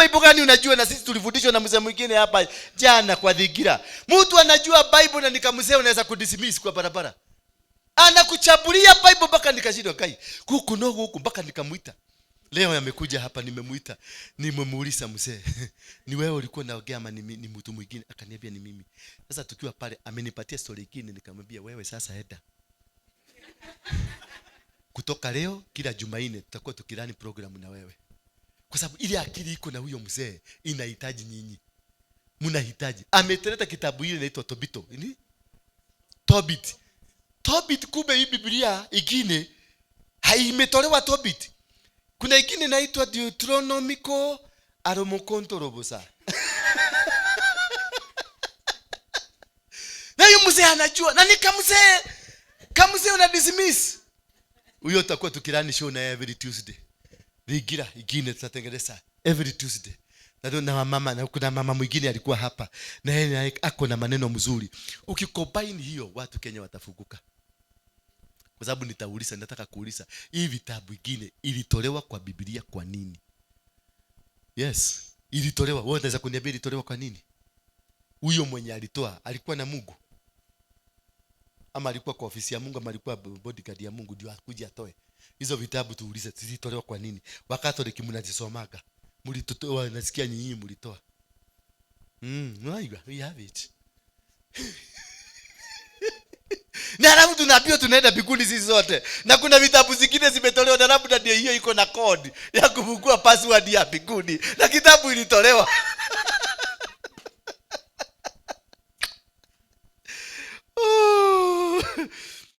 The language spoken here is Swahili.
Bible gani unajua? Na sisi tulifundishwa na mzee mwingine hapa jana kwa Dhigira. Mtu anajua Bible na nikamzee unaweza kudismiss kwa barabara. Anakuchabulia Bible mpaka nikashindwa kai. Huku no huku mpaka nikamuita. Leo amekuja hapa nimemuita. Nimemuuliza mzee. Ni wewe ulikuwa unaongea ama ni mtu mwingine? Akaniambia ni mimi. Sasa tukiwa pale amenipatia story nyingine nikamwambia wewe sasa heda. Kutoka leo kila Jumanne tutakuwa tukirani program na wewe. Kwa sababu ile akili iko na huyo mzee inahitaji nyinyi. Mnahitaji. Ameteleta kitabu hili inaitwa Tobito. Ni? Tobit. Tobit kumbe hii Biblia ingine haimetolewa Tobit. Kuna ingine inaitwa Deuteronomical Aromokontorobosa. Na huyo mzee anajua. Na nikamzee una dismiss. Huyo tutakuwa tukirani show na every Tuesday. Dhigira ingine tutatengeneza every Tuesday. Na mama na kuna mama mwingine alikuwa hapa na yeye ako na maneno mzuri. Ukikombine hiyo watu Kenya watafunguka. Kwa sababu nataka kuuliza hii vitabu vingine ilitolewa kwa Biblia kwa nini? Yes, ilitolewa. Wewe unaweza kuniambia ilitolewa kwa nini? Huyo mwenye alitoa alikuwa na Mungu? Ama alikuwa kwa ofisi ya Mungu ama alikuwa bodyguard ya Mungu ndio akuje atoe? Hizo vitabu tuulize zilitolewa kwa nini? Wakatoliki mnazisomaga. Mlitoa nasikia nyinyi mlitoa. We have it. Na alafu tunaambiwa tunaenda mbinguni sisi zote. Na kuna vitabu zingine zimetolewa na labda ndio hiyo iko na code ya kufungua password ya mbinguni. Na kitabu ilitolewa.